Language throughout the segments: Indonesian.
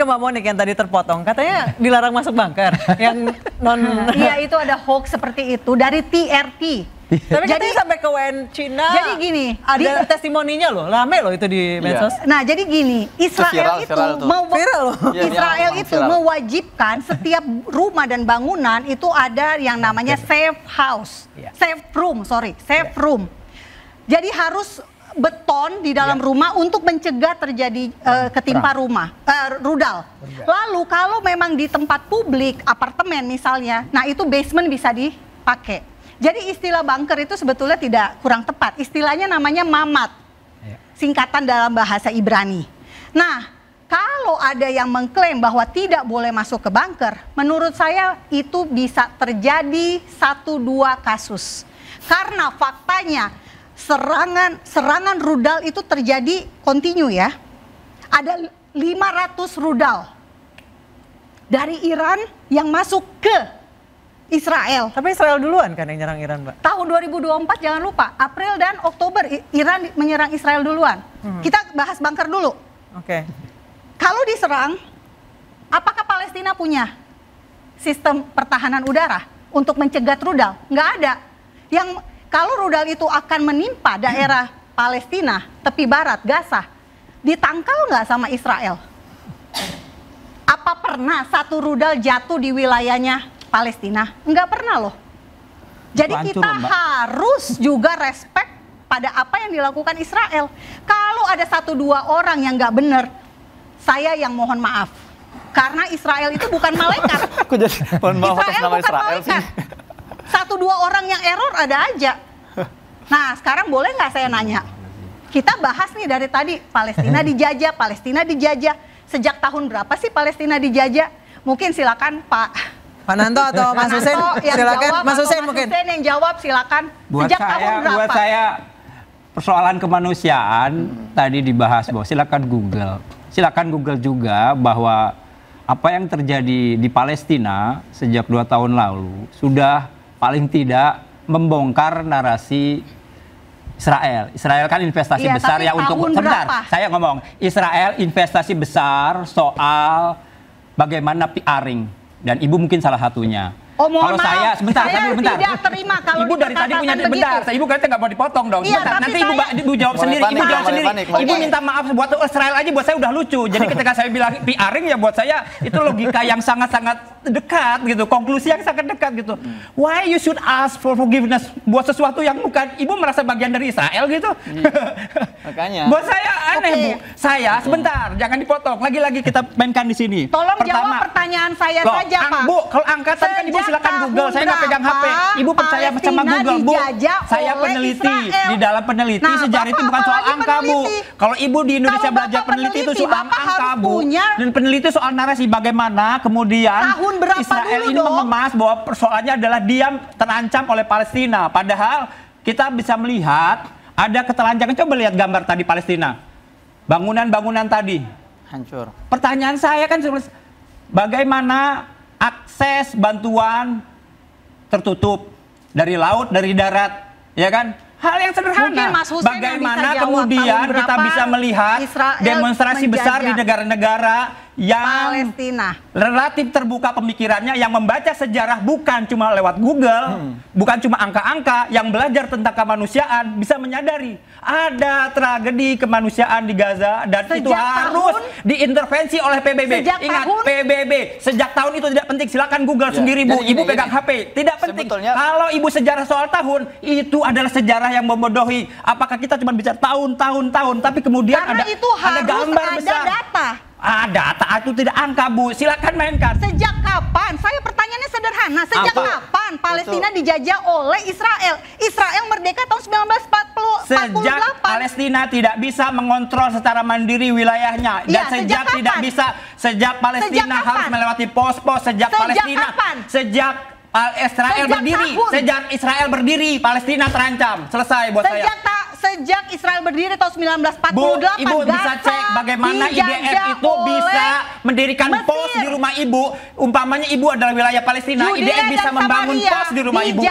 Mbak Monik yang tadi terpotong, katanya dilarang masuk bunker yang non. Iya, itu ada hoax seperti itu dari TRT. Tapi jadi sampai ke WN Cina. Jadi gini, ada testimoninya loh, rame loh itu di medsos. Nah, jadi gini, Israel itu mewajibkan setiap rumah dan bangunan itu ada yang namanya safe house, safe room. Jadi harus beton di dalam rumah untuk mencegah terjadi ketimpa rudal. Lalu kalau memang di tempat publik, apartemen misalnya, nah itu basement bisa dipakai. Jadi istilah bunker itu sebetulnya tidak kurang tepat. Istilahnya namanya mamat, singkatan dalam bahasa Ibrani. Nah, kalau ada yang mengklaim bahwa tidak boleh masuk ke bunker, menurut saya itu bisa terjadi 1-2 kasus. Karena faktanya serangan rudal itu terjadi kontinu ya. Ada 500 rudal dari Iran yang masuk ke Israel. Tapi Israel duluan kan yang nyerang Iran, Mbak? Tahun 2024 jangan lupa, April dan Oktober Iran menyerang Israel duluan. Kita bahas bunker dulu. Oke. Kalau diserang, apakah Palestina punya sistem pertahanan udara untuk mencegah rudal? Nggak ada. Yang kalau rudal itu akan menimpa daerah Palestina, tepi barat, Gaza, ditangkal nggak sama Israel? Apa pernah satu rudal jatuh di wilayahnya Palestina? Enggak pernah loh. Jadi kita harus juga respect pada apa yang dilakukan Israel. Kalau ada 1-2 orang yang nggak benar, saya yang mohon maaf. Karena Israel itu bukan malaikat. Aku jadi mohon maaf atas nama Israel sih. 1-2 orang yang error ada aja. Nah, sekarang boleh nggak saya nanya? Kita bahas nih dari tadi, Palestina dijajah. Sejak tahun berapa sih Palestina dijajah? Mungkin silakan Pak Nanto atau Mas Hussein, silakan. Mas Hussein mungkin. Mas Hussein yang jawab, silakan. Buat saya persoalan kemanusiaan tadi dibahas bahwa silakan Google juga bahwa apa yang terjadi di Palestina sejak 2 tahun lalu sudah paling tidak membongkar narasi Israel. Israel kan investasi besar ya untuk sebentar. Saya ngomong Israel investasi besar soal bagaimana PRing. Dan Ibu mungkin salah satunya. Kalau saya sebentar. Tidak terima kalau Ibu dari tadi punya bentar. Ibu katanya nggak mau dipotong dong. Iya, nanti Ibu jawab sendiri. Ibu minta maaf buat Israel aja buat saya udah lucu. Jadi ketika saya bilang PRing ya buat saya itu logika yang sangat-sangat dekat gitu. Konklusi yang sangat dekat gitu. Why you should ask for forgiveness buat sesuatu yang bukan Ibu merasa bagian dari Israel gitu. Makanya. Buat saya aneh Bu. Saya sebentar jangan dipotong. Lagi-lagi kita mainkan di sini. Tolong jawab pertanyaan saya saja Pak. Bu, kalau angkatan kan Ibu silakan Google, saya nggak pegang HP. Ibu percaya sama Google, Bu. Saya peneliti. Di dalam peneliti sejarah itu bukan soal angka, Bu. Kalau Ibu di Indonesia belajar peneliti itu soal angka, Bu. Dan peneliti soal narasi bagaimana kemudian Israel ini mengemas bahwa persoalannya adalah dia terancam oleh Palestina. Padahal kita bisa melihat ada ketelanjangan. Coba lihat gambar tadi Palestina. Bangunan-bangunan tadi. Hancur. Pertanyaan saya kan bagaimana akses bantuan tertutup dari laut, dari darat, ya kan? Hal yang sederhana. Bagaimana kemudian kita bisa melihat demonstrasi besar di negara-negara yang Palestina relatif terbuka pemikirannya, yang membaca sejarah bukan cuma lewat Google, bukan cuma angka-angka, yang belajar tentang kemanusiaan bisa menyadari ada tragedi kemanusiaan di Gaza dan itu harus diintervensi oleh PBB. Ingat PBB sejak tahun itu tidak penting, silakan Google sendiri Bu. Ibu pegang HP, tidak penting. Kalau Ibu sejarah soal tahun itu adalah sejarah yang membodohi. Apakah kita cuma bicara tahun-tahun, tapi kemudian ada gambar besar. Data. Data itu tidak angka Bu, silakan mainkan. Sejak kapan? Saya pertanyaannya sederhana. Sejak kapan Palestina dijajah oleh Israel? Israel merdeka tahun 1948. Sejak Palestina tidak bisa mengontrol secara mandiri wilayahnya dan sejak Palestina harus melewati pos-pos sejak Israel berdiri Palestina terancam. Selesai buat saya. Sejak Israel berdiri tahun 1948, Bu, Ibu bisa cek bagaimana IDF itu bisa mendirikan pos di rumah Ibu. Umpamanya Ibu adalah wilayah Palestina, IDF bisa membangun pos di rumah Ibu.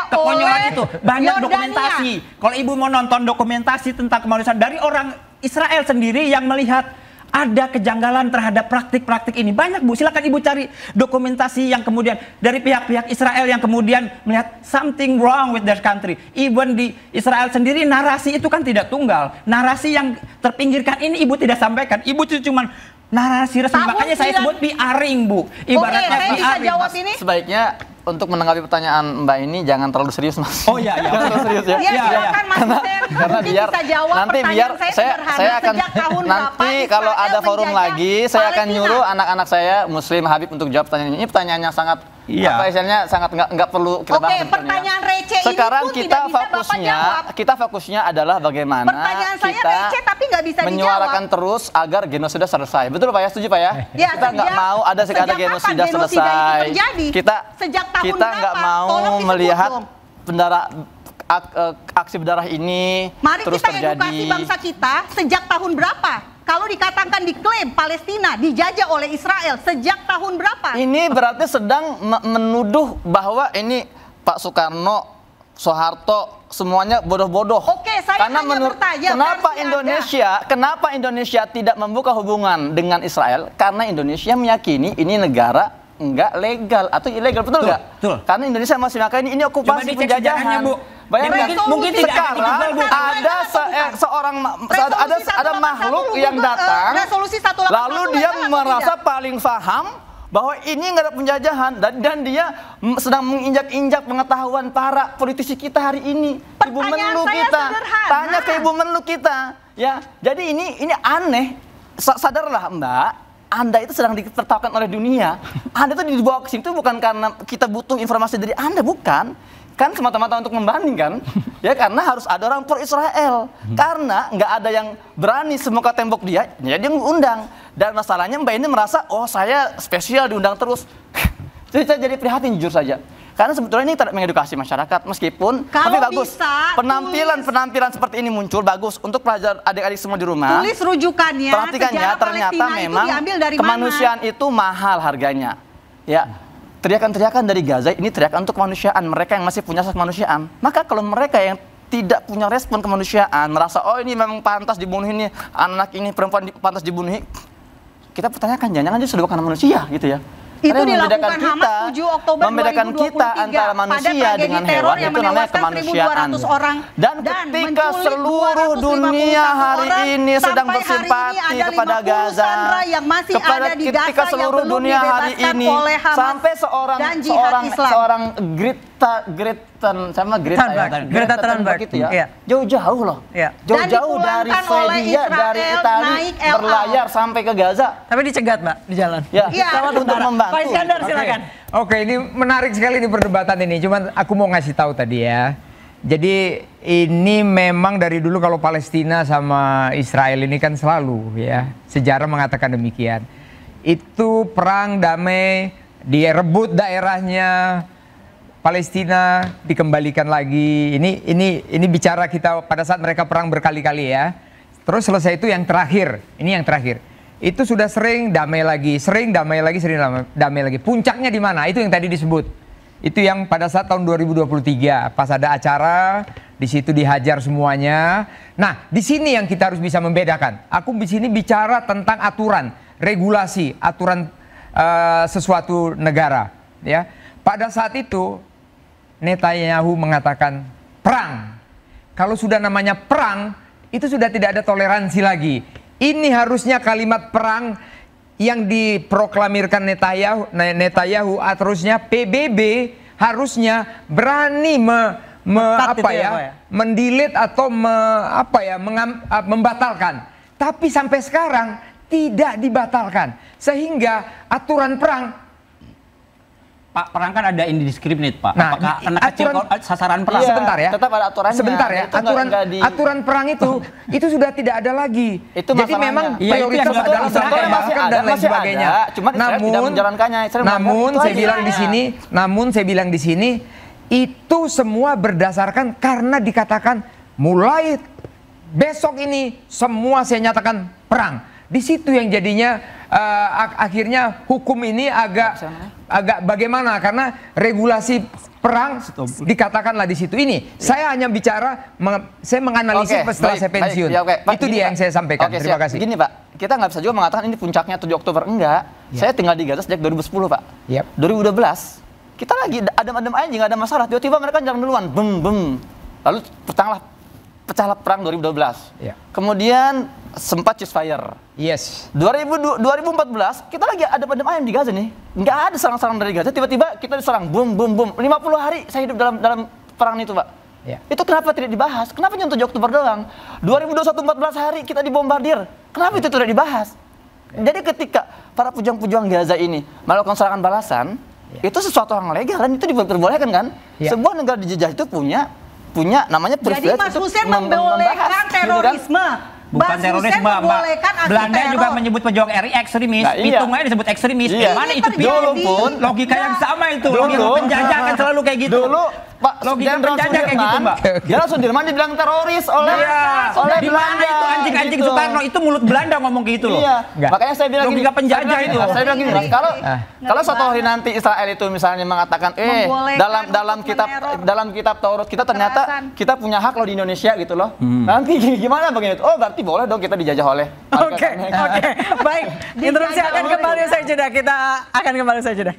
Kekonyolan itu banyak dokumentasi. Kalau Ibu mau nonton dokumentasi tentang kemanusiaan dari orang Israel sendiri yang melihat ada kejanggalan terhadap praktik-praktik ini. Banyak Bu, silakan Ibu cari dokumentasi yang kemudian dari pihak-pihak Israel yang kemudian melihat something wrong with their country. Even di Israel sendiri narasi itu kan tidak tunggal. Narasi yang terpinggirkan ini Ibu tidak sampaikan. Ibu itu cuma narasi resmi. Makanya saya sebut PR-ing Bu. Ibaratnya saya bisa PR-ing. jawab ini. Sebaiknya untuk menanggapi pertanyaan Mbak ini jangan terlalu serius, Mas. Oh iya, iya. Jangan terlalu serius ya. Ya, silakan Mas Hussein. Karena Mungkin biar bisa jawab nanti biar pertanyaan saya sederhana. akan Sejak tahun nanti berapa kalau Israel ada forum menjajah lagi saya akan Palestina? nyuruh anak-anak saya Muslim Habib untuk jawab pertanyaan ini. Ini pertanyaan yang sangat Iya. apa istilahnya sangat nggak perlu kita bahas. Oke, sebenarnya. pertanyaan receh ini Sekarang pun kita tidak bisa Bapak jawab. kita fokusnya adalah bagaimana Pertanyaan saya kita receh tapi nggak bisa menyuarakan dijawab. terus agar genosida selesai. Betul Pak ya? Setuju Pak ya? Ya, Kita nggak sejak- mau ada sejak kapan genosida genosida itu selesai. terjadi? Kita Sejak tahun kita nggak berapa? mau Tolong disebut melihat dong. aksi berdarah ini Mari terus kita terjadi. edukasi bangsa kita sejak tahun berapa? Kalau dikatakan diklaim Palestina dijajah oleh Israel sejak tahun berapa? Ini berarti sedang menuduh bahwa ini Pak Soekarno, Soeharto semuanya bodoh-bodoh. Oke, saya Karena hanya menurut bertanya, versi kenapa Indonesia tidak membuka hubungan dengan Israel? Karena Indonesia meyakini ini negara enggak legal atau ilegal, betul nggak? Betul. Karena Indonesia masih meyakini ini Coba okupasi dicek sejarahnya, penjajahan. Bu. Bayangkan Ya, mungkin tidak ada di sekarang Google, Bu. ada makhluk yang datang Resolusi 181 lalu dia legal atau merasa tidak? paling paham bahwa ini nggak ada penjajahan dan dia sedang menginjak-injak pengetahuan para politisi kita hari ini. Ibu Pertanyaan Menlu saya kita, sederhana. tanya ke Ibu Menlu kita, ya. Jadi ini aneh. Sadarlah Mbak, Anda itu sedang ditertawakan oleh dunia. Anda itu dibawa ke situ bukan karena kita butuh informasi dari Anda, bukan. Kan semata-mata untuk membandingkan, ya karena harus ada orang pro Israel. Karena nggak ada yang berani semuka tembok dia, ya dia mengundang. Dan masalahnya Mbak ini merasa, oh saya spesial diundang terus. Jadi saya jadi prihatin jujur saja. Karena sebetulnya ini tidak mengedukasi masyarakat, meskipun Kalau tapi bagus. bisa, Penampilan seperti ini muncul bagus untuk pelajar adik-adik semua di rumah. Tulis rujukannya. Perhatikan ya, sejarah ternyata Palestina itu memang diambil dari kemanusiaan itu mahal harganya. Ya, teriakan-teriakan dari Gaza ini teriakan untuk kemanusiaan, mereka yang masih punya rasa kemanusiaan. Maka kalau mereka yang tidak punya respon kemanusiaan, merasa oh ini memang pantas dibunuh ini, anak ini perempuan pantas dibunuh, kita pertanyakan jangan-jangan dia sudah bukan manusia gitu ya. Itu Karena dilakukan Hamas 7 Oktober membedakan 2023 kita antara manusia pada dengan tragedi hewan teror yang itu namanya menewaskan kemanusiaan. 1.200 orang Dan ketika menculik seluruh 251 dunia hari orang, ini sedang sampai hari bersimpati ini ada kepada 50 Gaza, sandera yang masih ada di Gaza ketika yang seluruh belum dunia hari dibebaskan ini oleh Hamas sampai dan jihad Islam. Greta Thunberg gitu ya. Iya. Jauh-jauh loh. Iya. Jauh-jauh Dan dari dipulangkan oleh Swedia, dari Israel, Italia naik El Al. berlayar sampai ke Gaza. Tapi dicegat Mbak di jalan. Ya, Iya. untuk membantu. Pak Iskandar silakan. Oke, ini menarik sekali di perdebatan ini. Cuman aku mau ngasih tahu tadi ya. Jadi ini memang dari dulu kalau Palestina sama Israel ini kan selalu ya. Sejarah mengatakan demikian. Itu perang damai, direbut daerahnya, Palestina dikembalikan lagi. Ini bicara kita pada saat mereka perang berkali-kali ya. Terus selesai itu yang terakhir. Ini yang terakhir. Itu sudah sering damai lagi, sering damai lagi, sering damai lagi. Puncaknya di mana? Itu yang tadi disebut. Itu yang pada saat tahun 2023 pas ada acara di situ dihajar semuanya. Nah, di sini yang kita harus bisa membedakan. Aku di sini bicara tentang aturan, regulasi, aturan sesuatu negara, ya. Pada saat itu Netanyahu mengatakan perang. Kalau sudah namanya perang, itu sudah tidak ada toleransi lagi. Ini harusnya kalimat perang yang diproklamirkan Netanyahu harusnya PBB harusnya berani mendelete atau membatalkan. Tapi sampai sekarang tidak dibatalkan. Sehingga aturan perang Pak, perang kan ada indiscriminate, Pak. Nah, apakah anak kecil sasaran perang? Iya, sebentar ya. tetap ada aturannya. Sebentar ya. Itu nggak Aturan perang itu sudah tidak ada lagi. Itu jadi masalahnya. memang Iya, itu prioritas yang adalah betul, Israel betul, masih ada, dan lain masih sebagainya. ada. Cuma Israel tidak menjalankannya. Israel Namun itu saya aja. bilang di sini, itu semua berdasarkan karena dikatakan mulai besok ini semua saya nyatakan perang. Di situ yang jadinya akhirnya hukum ini agak bagaimana karena regulasi perang dikatakanlah di situ. Ini saya hanya bicara saya menganalisis setelah saya pensiun. Pak, itu gini, dia Pak. yang saya sampaikan. Oke, Terima siap. kasih. Gini Pak, kita nggak bisa juga mengatakan ini puncaknya 7 Oktober, enggak. Saya tinggal di Gaza sejak 2010, Pak. Yep. 2012, kita lagi adem-adem aja, nggak ada masalah. Tiba-tiba mereka nyerang duluan, bem. Lalu pecahlah perang 2012. Yeah. Kemudian sempat ceasefire. Yes. 2014, kita lagi adem-adem ayam di Gaza nih. Nggak ada serang-serang dari Gaza, tiba-tiba kita diserang, bum. 50 hari saya hidup dalam perang itu, Pak. Yeah. Itu kenapa tidak dibahas? Kenapa cuma 7 Oktober doang? 2021 14 hari kita dibombardir. Kenapa itu tidak dibahas? Jadi ketika para pejuang-pejuang Gaza ini melakukan serangan balasan, itu sesuatu yang legal dan itu diperbolehkan kan? Sebuah negara dijajah itu punya namanya Jadi Mas Hussein membolehkan terorisme. Bukan terorisme, Mbak. Belanda juga menyebut pejuang RI ekstremis. Hitungnya disebut ekstremis. Mana itu dulu pun logika yang sama itu. Logika penjajah kan selalu kayak gitu. Dulu Pak Jenderal Sudirman, Jenderal Sudirman dibilang teroris oleh di mana itu anjing-anjing Soekarno, itu mulut Belanda ngomong gitu loh. Iya. Makanya saya bilang logika penjajah itu. Saya bilang gini, kalau suatu hari nanti Israel itu misalnya mengatakan dalam kitab Taurat kita ternyata kita punya hak loh di Indonesia gitu loh. Nanti gimana begini? Oh, berarti boleh dong kita dijajah oleh. Oke. Baik. Interupsi akan kembali usai jeda. Kita akan kembali usai jeda.